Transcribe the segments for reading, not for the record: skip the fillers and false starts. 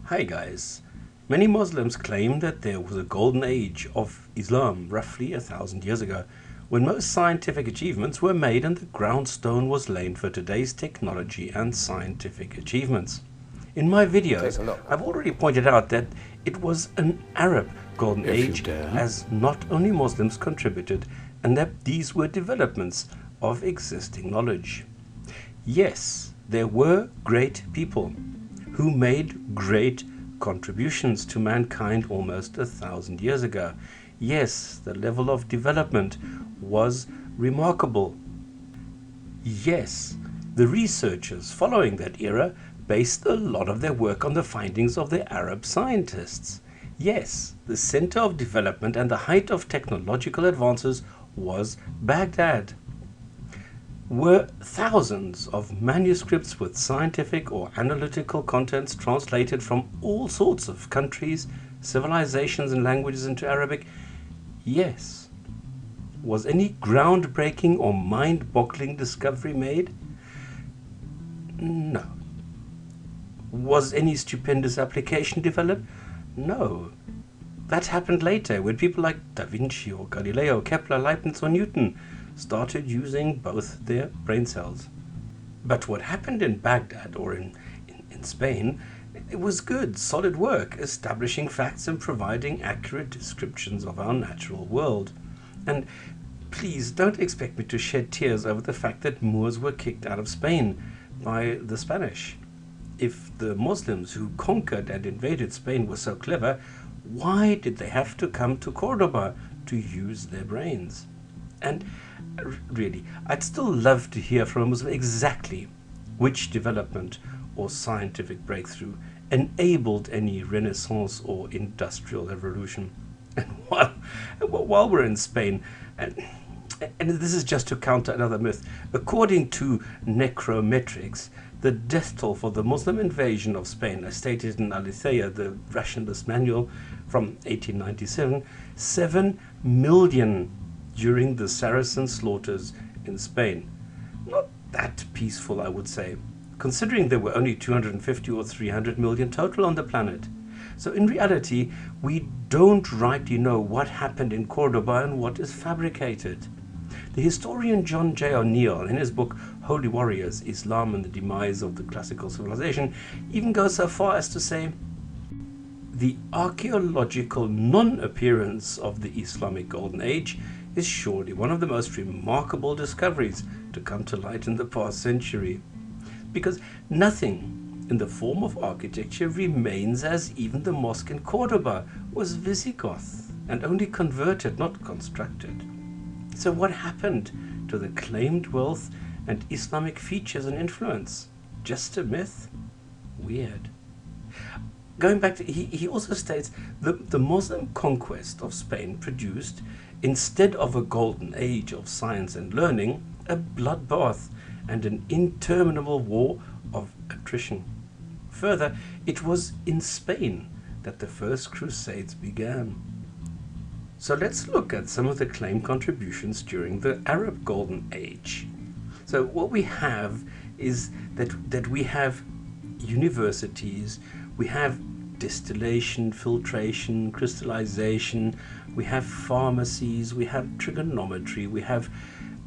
Hi guys. Many Muslims claim that there was a golden age of Islam roughly 1,000 years ago, when most scientific achievements were made and the ground stone was laid for today's technology and scientific achievements. In my videos, I've already pointed out that it was an Arab golden age, as not only Muslims contributed, and that these were developments of existing knowledge. Yes, there were great people who made great contributions to mankind almost 1,000 years ago. Yes, the level of development was remarkable. Yes, the researchers following that era based a lot of their work on the findings of the Arab scientists. Yes, the center of development and the height of technological advances was Baghdad. Were thousands of manuscripts with scientific or analytical contents translated from all sorts of countries, civilizations and languages into Arabic? Yes. Was any groundbreaking or mind-boggling discovery made? No. Was any stupendous application developed? No. That happened later, when people like Da Vinci or Galileo, Kepler, Leibniz or Newton started using both their brain cells. But what happened in Baghdad or in Spain, it was good, solid work, establishing facts and providing accurate descriptions of our natural world. And please don't expect me to shed tears over the fact that Moors were kicked out of Spain by the Spanish. If the Muslims who conquered and invaded Spain were so clever, why did they have to come to Cordoba to use their brains? And really, I'd still love to hear from a Muslim exactly which development or scientific breakthrough enabled any Renaissance or industrial revolution. And while we're in Spain, and this is just to counter another myth, according to necrometrics, the death toll for the Muslim invasion of Spain, as stated in Alethea, the rationalist manual from 1897, 7 million during the Saracen slaughters in Spain. Not that peaceful, I would say, considering there were only 250 or 300 million total on the planet. So in reality, we don't rightly know what happened in Cordoba and what is fabricated. The historian John J. O'Neill, in his book Holy Warriors, Islam and the Demise of the Classical Civilization, even goes so far as to say, the archaeological non-appearance of the Islamic Golden Age is surely one of the most remarkable discoveries to come to light in the past century, because nothing in the form of architecture remains as even the mosque in Cordoba was Visigoth and only converted, not constructed. So what happened to the claimed wealth and Islamic features and influence? Just a myth? Weird. Going back to, he also states the Muslim conquest of Spain produced, instead of a golden age of science and learning, a bloodbath and an interminable war of attrition. Further, it was in Spain that the first crusades began. So let's look at some of the claimed contributions during the Arab Golden Age. So what we have is that we have universities, we have distillation, filtration, crystallization, we have pharmacies, we have trigonometry, we have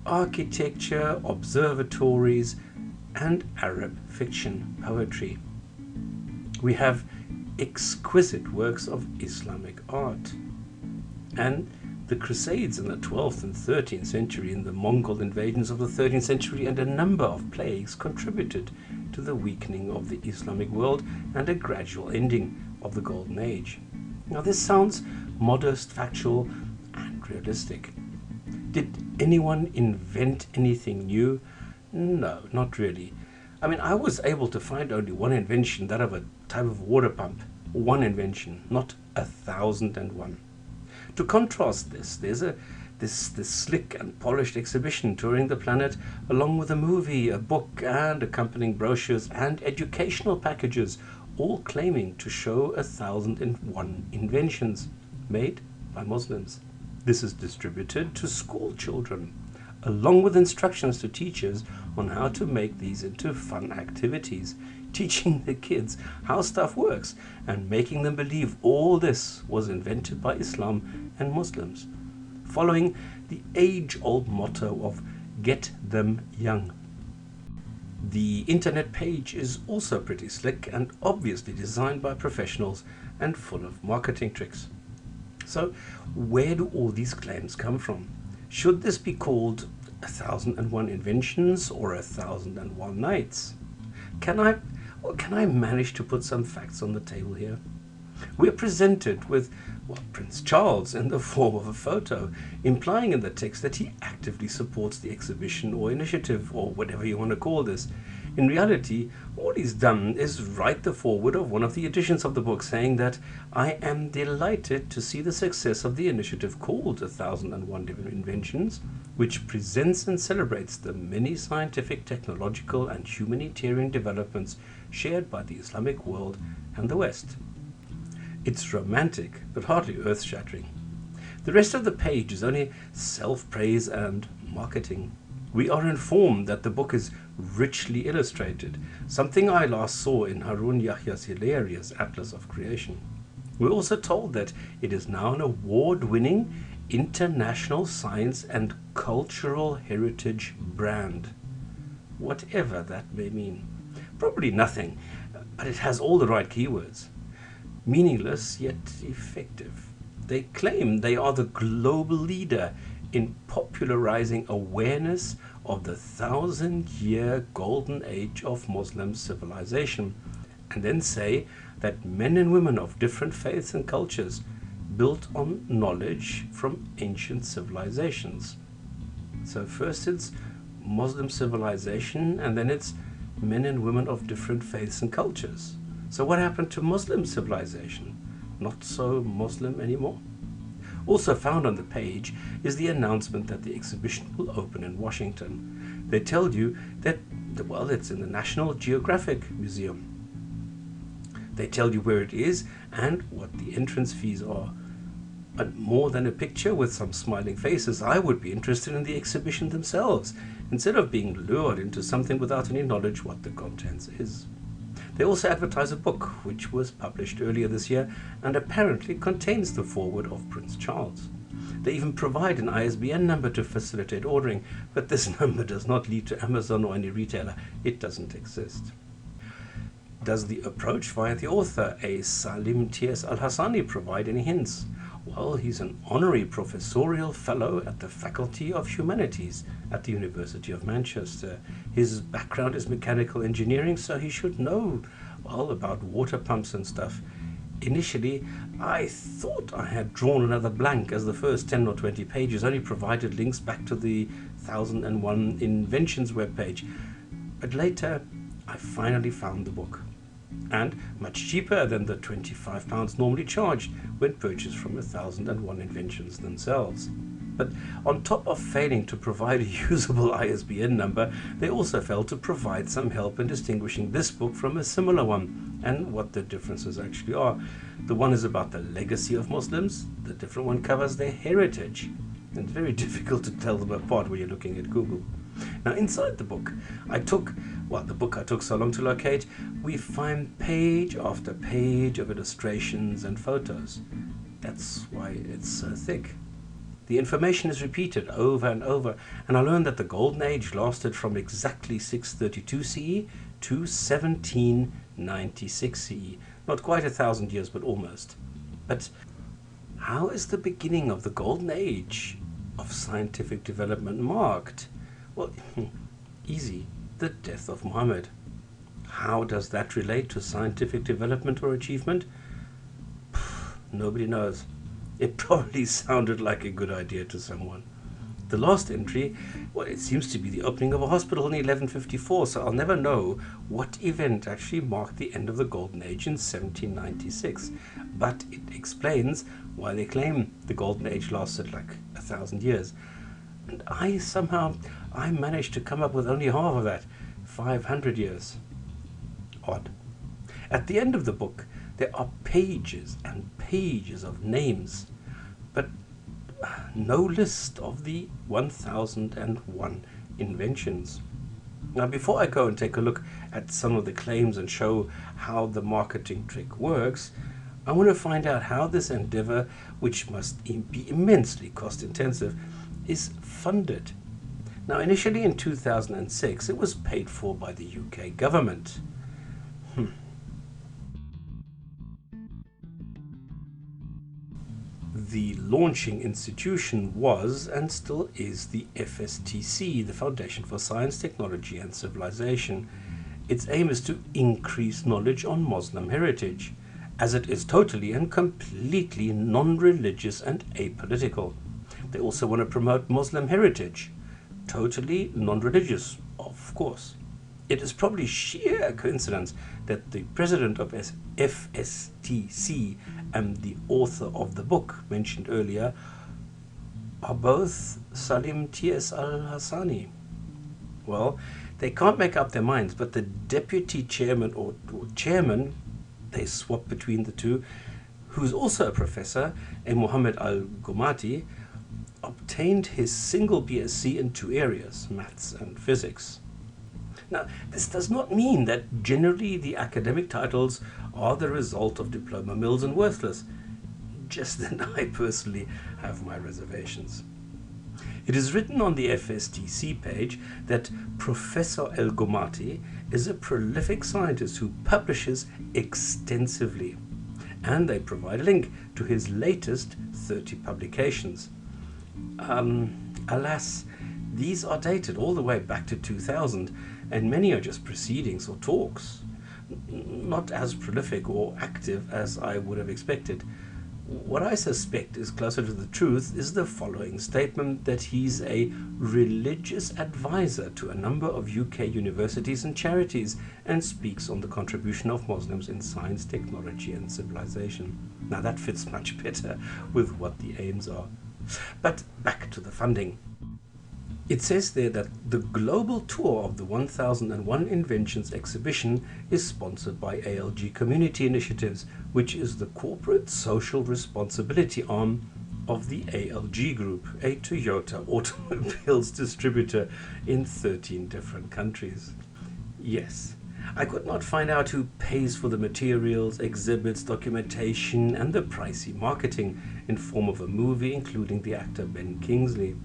architecture, observatories, and Arab fiction, poetry. We have exquisite works of Islamic art. And the Crusades in the 12th and 13th century and the Mongol invasions of the 13th century and a number of plagues contributed to the weakening of the Islamic world and a gradual ending of the Golden Age. Now this sounds modest, factual, and realistic. Did anyone invent anything new? No, not really. I mean, I was able to find only one invention, that of a type of water pump. One invention, not 1,001. To contrast this, there's this slick and polished exhibition touring the planet, along with a movie, a book, and accompanying brochures and educational packages, all claiming to show 1,001 inventions made by Muslims. This is distributed to school children. along with instructions to teachers on how to make these into fun activities, teaching the kids how stuff works and making them believe all this was invented by Islam and Muslims, following the age-old motto of get them young. The internet page is also pretty slick and obviously designed by professionals and full of marketing tricks. So, where do all these claims come from? Should this be called 1001 Inventions or 1001 Nights? Can I manage to put some facts on the table here? We're presented with, Prince Charles in the form of a photo, implying in the text that he actively supports the exhibition or initiative, or whatever you want to call this. In reality, all he's done is write the foreword of one of the editions of the book, saying that I am delighted to see the success of the initiative called 1001 Inventions, which presents and celebrates the many scientific, technological and humanitarian developments shared by the Islamic world and the West. It's romantic, but hardly earth-shattering. The rest of the page is only self-praise and marketing. We are informed that the book is richly illustrated, something I last saw in Harun Yahya's hilarious Atlas of Creation. We're also told that it is now an award-winning international science and cultural heritage brand. Whatever that may mean. Probably nothing, but it has all the right keywords. Meaningless yet effective. They claim they are the global leader in popularizing awareness of the 1,000-year golden age of Muslim civilization, and then say that men and women of different faiths and cultures built on knowledge from ancient civilizations. So first it's Muslim civilization, and then it's men and women of different faiths and cultures. So what happened to Muslim civilization? Not so Muslim anymore? Also found on the page is the announcement that the exhibition will open in Washington. They tell you that, it's in the National Geographic Museum. They tell you where it is and what the entrance fees are. And more than a picture with some smiling faces, I would be interested in the exhibition themselves, instead of being lured into something without any knowledge what the contents is. They also advertise a book which was published earlier this year and apparently contains the foreword of Prince Charles. They even provide an ISBN number to facilitate ordering, but this number does not lead to Amazon or any retailer. It doesn't exist. Does the approach via the author, a Salim T.S. Al-Hassani, provide any hints? Well, he's an honorary professorial fellow at the Faculty of Humanities at the University of Manchester. His background is mechanical engineering, so he should know, about water pumps and stuff. Initially, I thought I had drawn another blank, as the first 10 or 20 pages only provided links back to the 1001 Inventions webpage. But later, I finally found the book, and much cheaper than the £25 normally charged when purchased from 1001 Inventions themselves. But on top of failing to provide a usable ISBN number, they also failed to provide some help in distinguishing this book from a similar one and what the differences actually are. The one is about the legacy of Muslims, the different one covers their heritage, and it's very difficult to tell them apart when you're looking at Google. Now inside the book, the book I took so long to locate, we find page after page of illustrations and photos. That's why it's so thick. The information is repeated over and over, and I learned that the Golden Age lasted from exactly 632 CE to 1796 CE. Not quite 1,000 years, but almost. But how is the beginning of the Golden Age of scientific development marked? Well, easy. The death of Muhammad. How does that relate to scientific development or achievement? Nobody knows. It probably sounded like a good idea to someone. The last entry, it seems to be the opening of a hospital in 1154, so I'll never know what event actually marked the end of the Golden Age in 1796. But it explains why they claim the Golden Age lasted like 1,000 years. And I managed to come up with only half of that, 500 years. Odd. At the end of the book, there are pages and pages of names. But no list of the 1001 inventions. Now, before I go and take a look at some of the claims and show how the marketing trick works, I want to find out how this endeavor, which must be immensely cost intensive, is funded. Now, initially in 2006, it was paid for by the UK government. The launching institution was and still is the FSTC, the Foundation for Science, Technology and Civilization. Its aim is to increase knowledge on Muslim heritage, as it is totally and completely non-religious and apolitical. They also want to promote Muslim heritage, totally non-religious, of course. It is probably sheer coincidence that the president of FSTC and the author of the book mentioned earlier are both Salim T.S. al-Hassani. Well, they can't make up their minds, but the deputy chairman or chairman, they swap between the two, who's also a professor, a Muhammad al-Gumati, obtained his single BSc in two areas, maths and physics. Now, this does not mean that generally the academic titles are the result of diploma mills and worthless, just that I personally have my reservations. It is written on the FSTC page that Professor El-Gomati is a prolific scientist who publishes extensively, and they provide a link to his latest 30 publications. Alas, these are dated all the way back to 2000, and many are just proceedings or talks, not as prolific or active as I would have expected. What I suspect is closer to the truth is the following statement that he's a religious advisor to a number of UK universities and charities and speaks on the contribution of Muslims in science, technology and civilization. Now that fits much better with what the aims are. But back to the funding. It says there that the global tour of the 1001 Inventions exhibition is sponsored by ALG Community Initiatives, which is the corporate social responsibility arm of the ALG Group, a Toyota automobiles distributor in 13 different countries. Yes, I could not find out who pays for the materials, exhibits, documentation and the pricey marketing in form of a movie including the actor Ben Kingsley.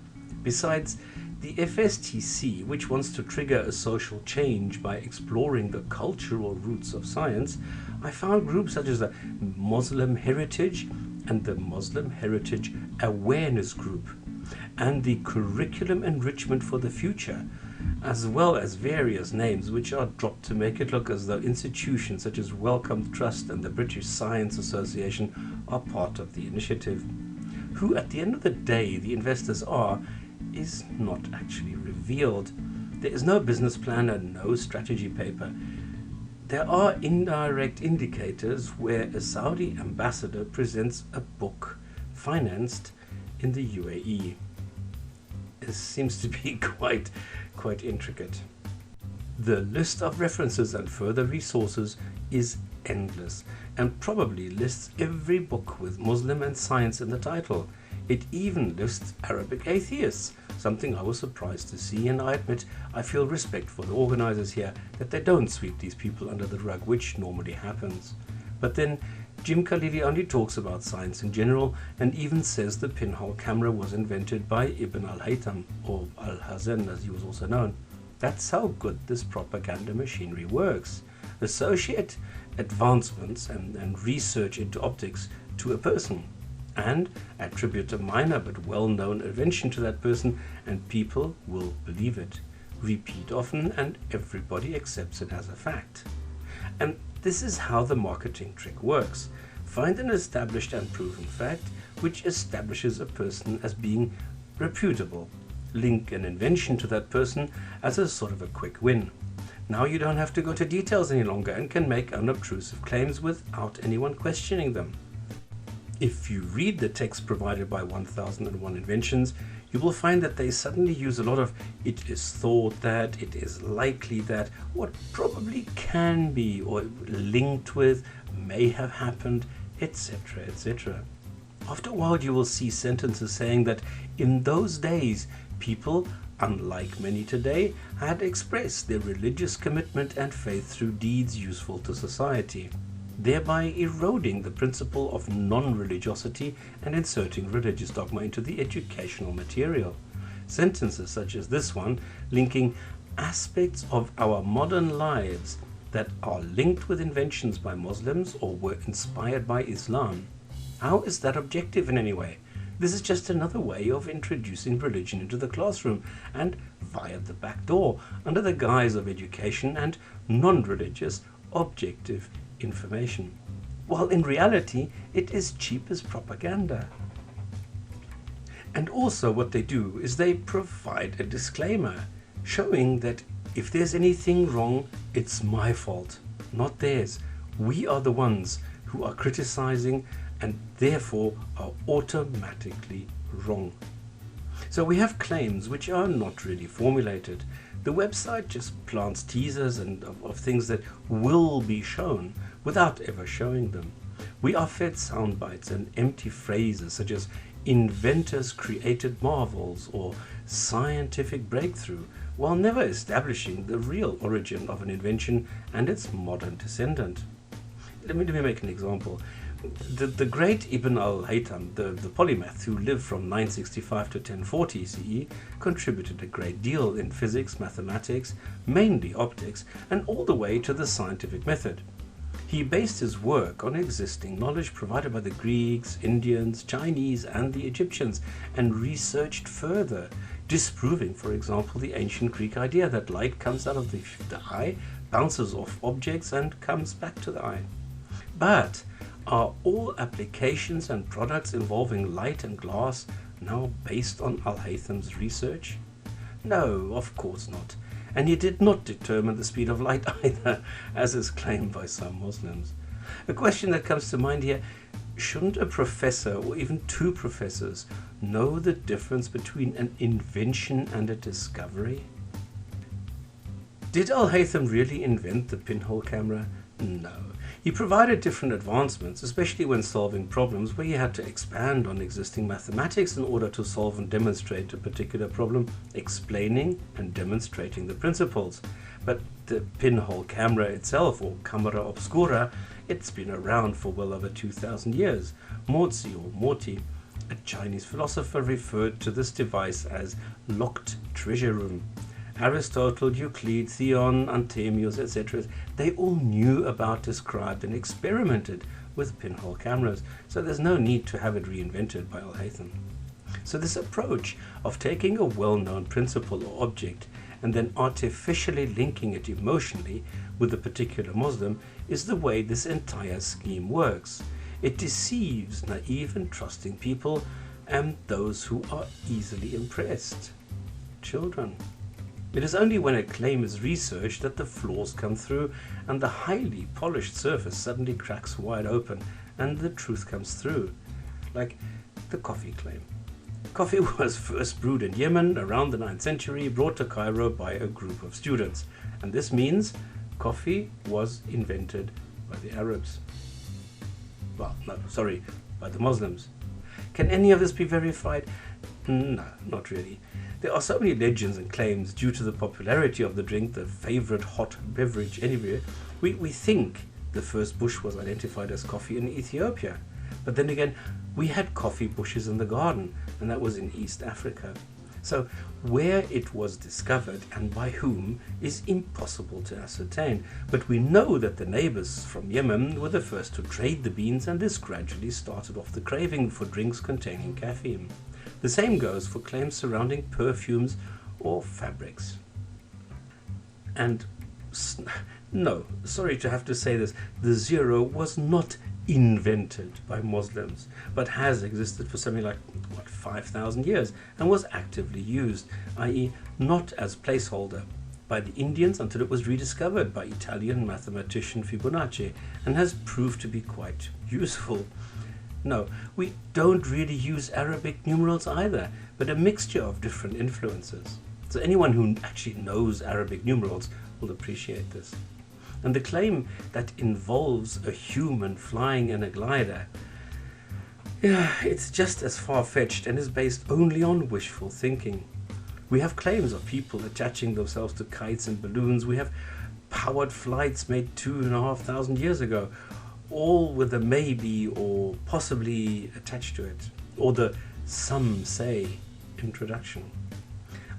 Besides, the FSTC, which wants to trigger a social change by exploring the cultural roots of science, I found groups such as the Muslim Heritage and the Muslim Heritage Awareness Group and the Curriculum Enrichment for the Future, as well as various names which are dropped to make it look as though institutions such as Wellcome Trust and the British Science Association are part of the initiative. Who at the end of the day the investors are is not actually revealed. There is no business plan and no strategy paper. There are indirect indicators where a Saudi ambassador presents a book financed in the UAE. This seems to be quite intricate. The list of references and further resources is endless and probably lists every book with Muslim and science in the title. It even lists Arabic atheists, something I was surprised to see, and I admit I feel respect for the organizers here that they don't sweep these people under the rug, which normally happens. But then Jim Khalili only talks about science in general and even says the pinhole camera was invented by Ibn al-Haytham, or al-Hazen as he was also known. That's how good this propaganda machinery works. Associate advancements and research into optics to a person, and attribute a minor but well-known invention to that person, and people will believe it. Repeat often and everybody accepts it as a fact. And this is how the marketing trick works. Find an established and proven fact which establishes a person as being reputable. Link an invention to that person as a sort of a quick win. Now you don't have to go to details any longer and can make unobtrusive claims without anyone questioning them. If you read the text provided by 1001 Inventions, you will find that they suddenly use a lot of "it is thought that," "it is likely that," "what probably can be," or "linked with," "may have happened," etc., etc. After a while you will see sentences saying that in those days people, unlike many today, had expressed their religious commitment and faith through deeds useful to society, thereby eroding the principle of non-religiosity and inserting religious dogma into the educational material. Sentences such as this one, linking aspects of our modern lives that are linked with inventions by Muslims or were inspired by Islam. How is that objective in any way? This is just another way of introducing religion into the classroom and via the back door under the guise of education and non-religious objective information. While in reality it is cheap as propaganda. And also what they do is they provide a disclaimer showing that if there's anything wrong, it's my fault, not theirs. We are the ones who are criticizing and therefore are automatically wrong. So we have claims which are not really formulated. The website just plants teasers and of things that will be shown without ever showing them. We are fed sound bites and empty phrases such as inventors created marvels or scientific breakthrough, while never establishing the real origin of an invention and its modern descendant. Let me make an example. The great Ibn al-Haytham, the polymath who lived from 965 to 1040 CE, contributed a great deal in physics, mathematics, mainly optics, and all the way to the scientific method. He based his work on existing knowledge provided by the Greeks, Indians, Chinese, and the Egyptians, and researched further, disproving, for example, the ancient Greek idea that light comes out of the eye, bounces off objects, and comes back to the eye. But are all applications and products involving light and glass now based on Al-Haytham's research? No, of course not. And he did not determine the speed of light either, as is claimed by some Muslims. A question that comes to mind here, shouldn't a professor or even two professors know the difference between an invention and a discovery? Did Al-Haytham really invent the pinhole camera? No. He provided different advancements, especially when solving problems where he had to expand on existing mathematics in order to solve and demonstrate a particular problem, explaining and demonstrating the principles. But the pinhole camera itself, or camera obscura, it's been around for well over 2,000 years. Mozi or Morti, a Chinese philosopher, referred to this device as locked treasure room. Aristotle, Euclid, Theon, Anthemius, etc., they all knew about, described, and experimented with pinhole cameras, so there's no need to have it reinvented by Al-Haytham. So this approach of taking a well-known principle or object and then artificially linking it emotionally with a particular Muslim is the way this entire scheme works. It deceives naive and trusting people and those who are easily impressed. Children. It is only when a claim is researched that the flaws come through and the highly polished surface suddenly cracks wide open and the truth comes through. Like the coffee claim. Coffee was first brewed in Yemen around the 9th century, brought to Cairo by a group of students. And this means coffee was invented by the Arabs. Well, no, sorry, by the Muslims. Can any of this be verified? No, not really. There are so many legends and claims due to the popularity of the drink, the favorite hot beverage anywhere. We think the first bush was identified as coffee in Ethiopia. But then again, we had coffee bushes in the garden, and that was in East Africa. So where it was discovered and by whom is impossible to ascertain. But we know that the neighbors from Yemen were the first to trade the beans, and this gradually started off the craving for drinks containing caffeine. The same goes for claims surrounding perfumes or fabrics. And no, sorry to have to say this, the zero was not invented by Muslims, but has existed for something like, 5,000 years, and was actively used, i.e. not as placeholder, by the Indians until it was rediscovered by Italian mathematician Fibonacci, and has proved to be quite useful. No, we don't really use Arabic numerals either, but a mixture of different influences. So anyone who actually knows Arabic numerals will appreciate this. And the claim that involves a human flying in a glider, Yeah, it's just as far-fetched and is based only on wishful thinking. We have claims of people attaching themselves to kites and balloons. We have powered flights made 2,500 years ago, all with a maybe or possibly attached to it, or the some say introduction.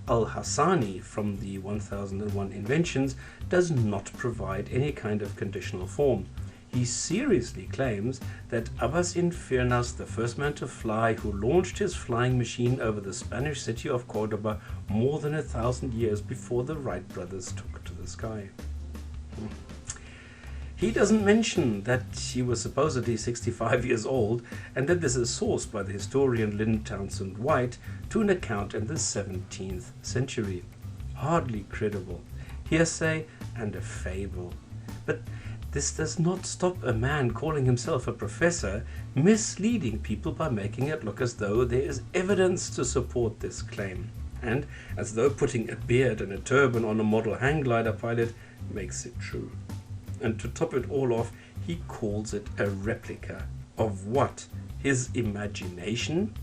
Al-Hassani from the 1001 Inventions does not provide any kind of conditional form. He seriously claims that Abbas Infirnas, the first man to fly, who launched his flying machine over the Spanish city of Cordoba more than 1,000 years before the Wright brothers took to the sky. He doesn't mention that he was supposedly 65 years old, and that this is sourced by the historian Lynn Townsend White to an account in the 17th century. Hardly credible. Hearsay and a fable. But this does not stop a man calling himself a professor misleading people by making it look as though there is evidence to support this claim, and as though putting a beard and a turban on a model hang glider pilot makes it true. And to top it all off, he calls it a replica of what? His imagination?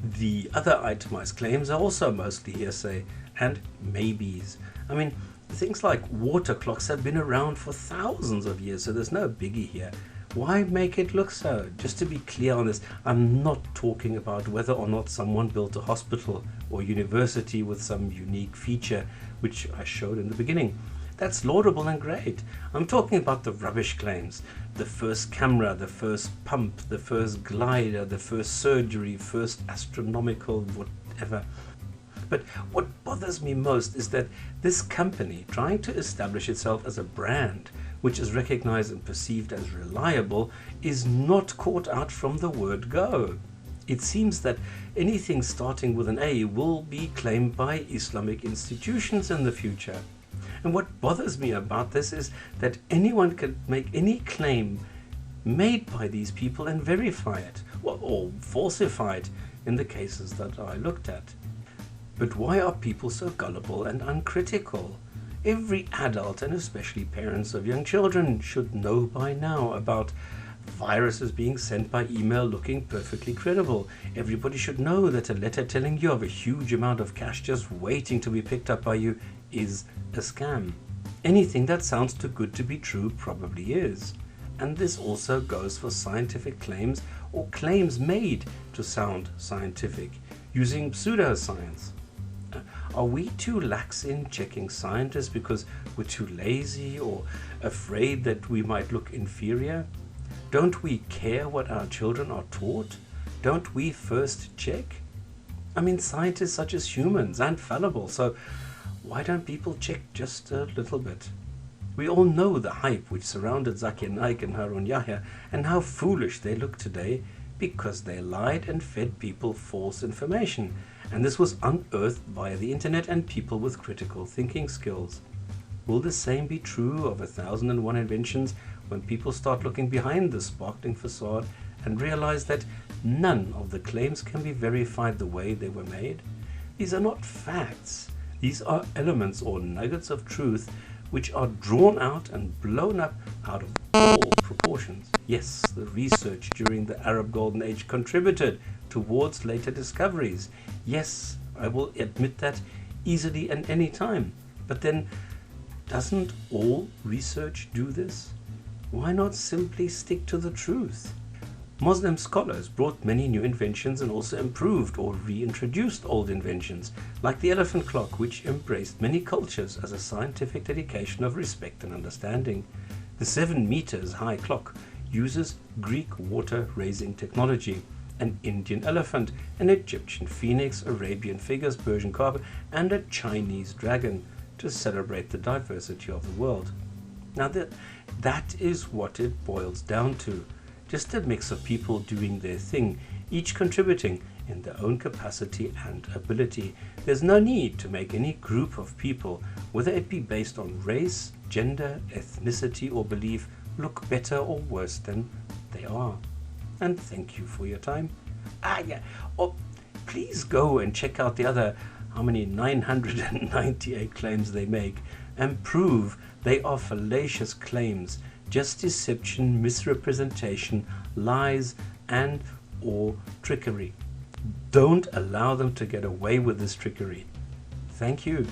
The other itemized claims are also mostly hearsay and maybes. I mean, things like water clocks have been around for thousands of years, so there's no biggie here. Why make it look so? Just to be clear on this, I'm not talking about whether or not someone built a hospital or university with some unique feature, which I showed in the beginning. That's laudable and great. I'm talking about the rubbish claims. The first camera, the first pump, the first glider, the first surgery, first astronomical whatever. But what bothers me most is that this company, trying to establish itself as a brand, which is recognized and perceived as reliable, is not caught out from the word go. It seems that anything starting with an A will be claimed by Islamic institutions in the future. And what bothers me about this is that anyone can make any claim made by these people and verify it, or falsify it in the cases that I looked at. But why are people so gullible and uncritical? Every adult, and especially parents of young children, should know by now about viruses being sent by email looking perfectly credible. Everybody should know that a letter telling you of a huge amount of cash just waiting to be picked up by you is a scam. Anything that sounds too good to be true probably is. And this also goes for scientific claims or claims made to sound scientific using pseudoscience. Are we too lax in checking scientists because we're too lazy or afraid that we might look inferior? Don't we care what our children are taught? Don't we first check? I mean, scientists such as humans aren't fallible, so why don't people check just a little bit? We all know the hype which surrounded Zakir Naik and Harun Yahya and how foolish they look today because they lied and fed people false information. And this was unearthed via the internet and people with critical thinking skills. Will the same be true of 1001 Inventions when people start looking behind the sparkling facade and realize that none of the claims can be verified the way they were made? These are not facts. These are elements or nuggets of truth which are drawn out and blown up out of all proportions. Yes, the research during the Arab Golden Age contributed towards later discoveries. Yes, I will admit that easily and any time. But then, doesn't all research do this? Why not simply stick to the truth? Muslim scholars brought many new inventions and also improved or reintroduced old inventions, like the elephant clock, which embraced many cultures as a scientific dedication of respect and understanding. The 7 meters high clock uses Greek water raising technology, an Indian elephant, an Egyptian phoenix, Arabian figures, Persian carpet, and a Chinese dragon to celebrate the diversity of the world. Now that is what it boils down to. Just a mix of people doing their thing, each contributing in their own capacity and ability. There's no need to make any group of people, whether it be based on race, gender, ethnicity, or belief, look better or worse than they are. And thank you for your time. Please go and check out the other, 998 claims they make, and prove they are fallacious claims, just deception, misrepresentation, lies, and or trickery. Don't allow them to get away with this trickery. Thank you.